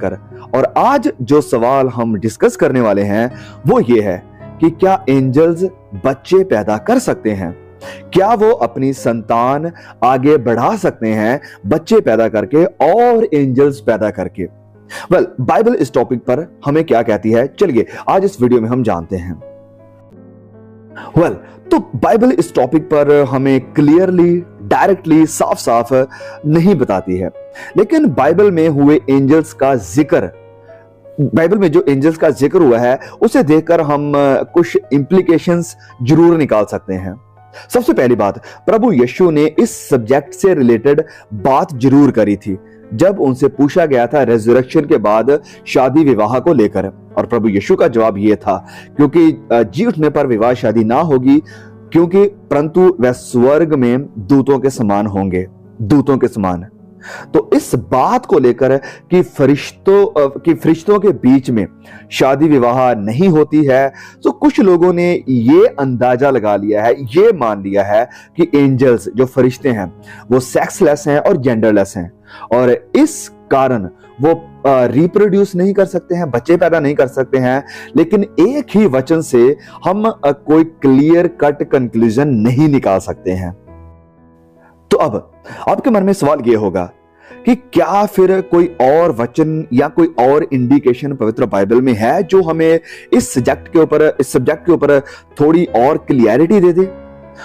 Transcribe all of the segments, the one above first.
कर। और आज जो सवाल हम डिस्कस करने वाले हैं वो ये है कि क्या एंजल्स बच्चे पैदा कर सकते हैं? क्या वो अपनी संतान आगे बढ़ा सकते हैं बच्चे पैदा करके और एंजल्स पैदा करके? बाइबल इस टॉपिक पर हमें क्या कहती है, चलिए आज इस वीडियो में हम जानते हैं। तो बाइबल इस टॉपिक पर हमें क्लियरली, डायरेक्टली, साफ साफ नहीं बताती है, लेकिन बाइबल में हुए एंजल्स का जिक्र, बाइबल में जो एंजल्स का जिक्र हुआ है उसे देखकर हम कुछ इंप्लीकेशंस जरूर निकाल सकते हैं। सबसे पहली बात, प्रभु यीशु ने इस सब्जेक्ट से रिलेटेड बात जरूर करी थी जब उनसे पूछा गया था रेजरेक्शन के बाद शादी विवाह को लेकर, और प्रभु यीशु का जवाब यह था क्योंकि जी उठने पर विवाह शादी ना होगी, क्योंकि परंतु वह स्वर्ग में दूतों के समान होंगे, दूतों के समान। तो इस बात को लेकर कि फरिश्तों के बीच में शादी विवाह नहीं होती है, तो कुछ लोगों ने ये अंदाजा लगा लिया है, ये मान लिया है कि एंजल्स जो फरिश्ते हैं वो सेक्सलेस हैं और जेंडरलेस हैं, और इस कारण वो रिप्रोड्यूस नहीं कर सकते हैं, बच्चे पैदा नहीं कर सकते हैं। लेकिन एक ही वचन से हम कोई क्लियर कट कंक्लूजन नहीं निकाल सकते हैं। तो अब आपके मन में सवाल यह होगा कि क्या फिर कोई और वचन या कोई और इंडिकेशन पवित्र बाइबल में है जो हमें इस सब्जेक्ट के ऊपर थोड़ी और क्लियरिटी दे दे?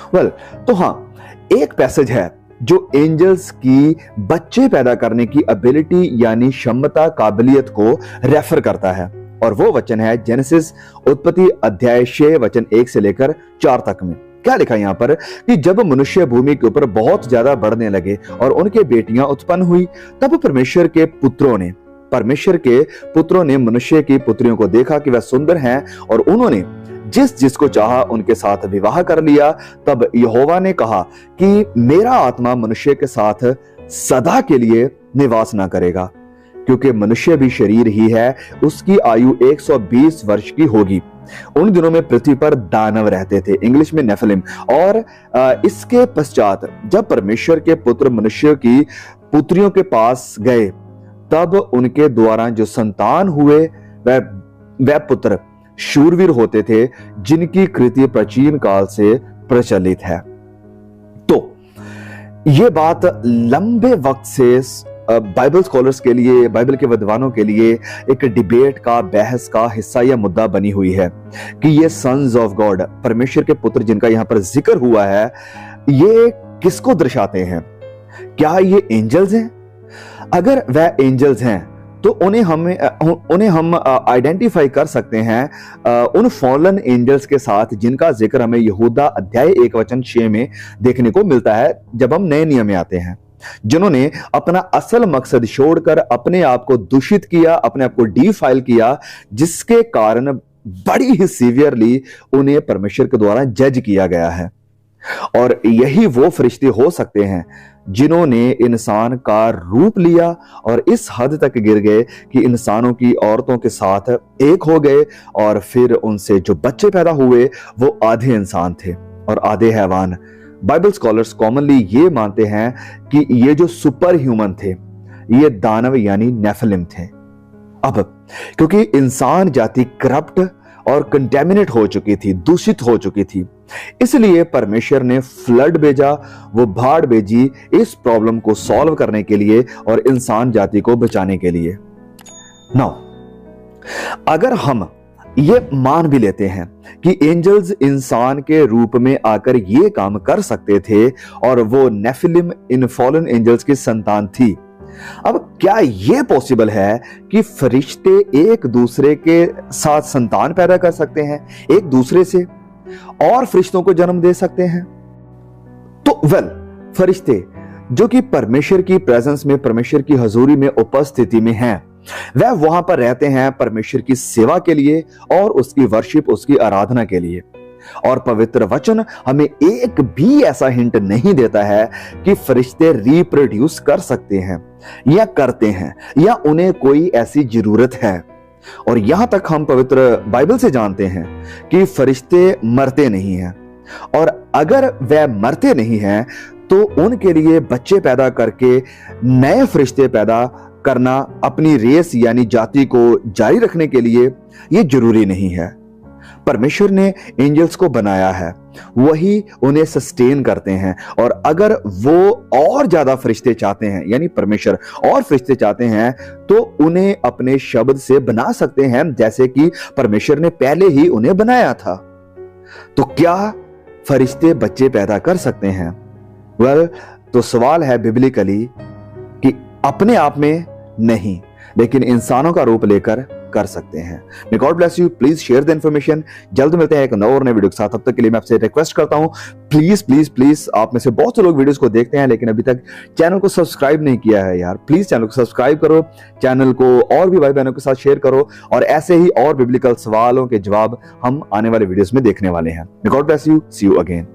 तो हाँ, एक पैसेज है जो एंजल्स की बच्चे पैदा करने की एबिलिटी यानी क्षमता, काबिलियत को रेफर करता है, और वो वचन है जेनेसिस उत्पत्ति अध्याय 6 वचन 1 से लेकर 4 तक में। क्या लिखा यहां पर कि जब मनुष्य भूमि के ऊपर बहुत ज्यादा बढ़ने लगे और उनके बेटियां उत्पन्न हुई, तब परमेश्वर के पुत्रों ने मनुष्य की पुत्रियों को देखा कि वह सुंदर हैं, और उन्होंने जिसको चाहा उनके साथ विवाह कर लिया। तब यहोवा ने कहा कि मेरा आत्मा मनुष्य के साथ सदा के लिए निवास ना करेगा, क्योंकि मनुष्य भी शरीर ही है, उसकी आयु 120 वर्ष की होगी। उन दिनों में पृथ्वी पर दानव रहते थे, इंग्लिश में नेफिलिम। और इसके पश्चात जब परमेश्वर के पुत्र मनुष्य की पुत्रियों के पास गए, तब उनके द्वारा जो संतान हुए वह पुत्र शूरवीर होते थे, जिनकी कृति प्राचीन काल से प्रचलित है। तो यह बात लंबे वक्त से बाइबल स्कॉलर्स के लिए, बाइबल के विद्वानों के लिए एक डिबेट का, बहस का हिस्सा या मुद्दा बनी हुई है कि ये सन्स ऑफ गॉड, परमेश्वर के पुत्र जिनका यहां पर जिक्र हुआ है, ये किसको दर्शाते हैं? क्या ये एंजल्स हैं? अगर वह एंजल्स हैं तो उन्हें हम आइडेंटिफाई कर सकते हैं उन फॉलन एंजल्स के साथ जिनका जिक्र हमें यहूदा अध्याय 1 वचन 6 में देखने को मिलता है जब हम नए नियम में आते हैं, जिन्होंने अपना असल मकसद छोड़कर अपने आप को दूषित किया, अपने आप को डिफाइल किया, जिसके कारण बड़ी ही सीवियरली उन्हें परमेश्वर के द्वारा जज किया गया है। और यही वो फरिश्ते हो सकते हैं जिन्होंने इंसान का रूप लिया और इस हद तक गिर गए कि इंसानों की औरतों के साथ एक हो गए, और फिर उनसे जो बच्चे पैदा हुए वो आधे इंसान थे और आधे हैवान। बाइबल स्कॉलर्स कॉमनली ये मानते हैं कि ये जो सुपर ह्यूमन थे ये दानव यानी नेफिलिम थे। अब क्योंकि इंसान जाति करप्ट और कंटेमिनेट हो चुकी थी, दूषित हो चुकी थी, इसलिए परमेश्वर ने फ्लड भेजा, वो बाढ़ भेजी इस प्रॉब्लम को सॉल्व करने के लिए और इंसान जाति को बचाने के लिए। नाउ अगर हम ये मान भी लेते हैं कि एंजल्स इंसान के रूप में आकर ये काम कर सकते थे और वो नेफिलिम इन फॉलन एंजल्स की संतान थी, अब क्या यह पॉसिबल है कि फरिश्ते एक दूसरे के साथ संतान पैदा कर सकते हैं, एक दूसरे से और फरिश्तों को जन्म दे सकते हैं? तो फरिश्ते जो कि परमेश्वर की प्रेजेंस में, परमेश्वर की हजूरी में, उपस्थिति में हैं, वह वहां पर रहते हैं परमेश्वर की सेवा के लिए और उसकी वर्शिप, उसकी आराधना के लिए। और पवित्र वचन हमें एक भी ऐसा हिंट नहीं देता है कि फरिश्ते रिप्रोड्यूस कर सकते हैं या करते हैं या उन्हें कोई ऐसी जरूरत है। और यहां तक हम पवित्र बाइबल से जानते हैं कि फरिश्ते मरते नहीं हैं, और अगर वह मरते नहीं हैं तो उनके लिए बच्चे पैदा करके नए फरिश्ते पैदा करना अपनी रेस यानी जाति को जारी रखने के लिए यह जरूरी नहीं है। परमेश्वर ने एंजल्स को बनाया है, वही उन्हें सस्टेन करते हैं, और अगर वो और ज्यादा फरिश्ते चाहते हैं यानी परमेश्वर और फरिश्ते चाहते हैं तो उन्हें अपने शब्द से बना सकते हैं, जैसे कि परमेश्वर ने पहले ही उन्हें बनाया था। तो क्या फरिश्ते बच्चे पैदा कर सकते हैं? तो सवाल है बिब्लिकली कि अपने आप में नहीं, लेकिन इंसानों का रूप लेकर कर सकते हैं। May god bless you. Please share the information. जल्द मिलते हैं एक नए और नए वीडियो के साथ। तब तक के लिए मैं आपसे रिक्वेस्ट करता हूं, प्लीज प्लीज प्लीज, आप में से बहुत से लोग वीडियोस को देखते हैं लेकिन अभी तक चैनल को सब्सक्राइब नहीं किया है यार, प्लीज चैनल को सब्सक्राइब करो, चैनल को और भी भाई बहनों के साथ शेयर करो, और ऐसे ही और बिब्लिकल सवालों के जवाब हम आने वाले वीडियोस में देखने वाले हैं। May god bless you. See you again.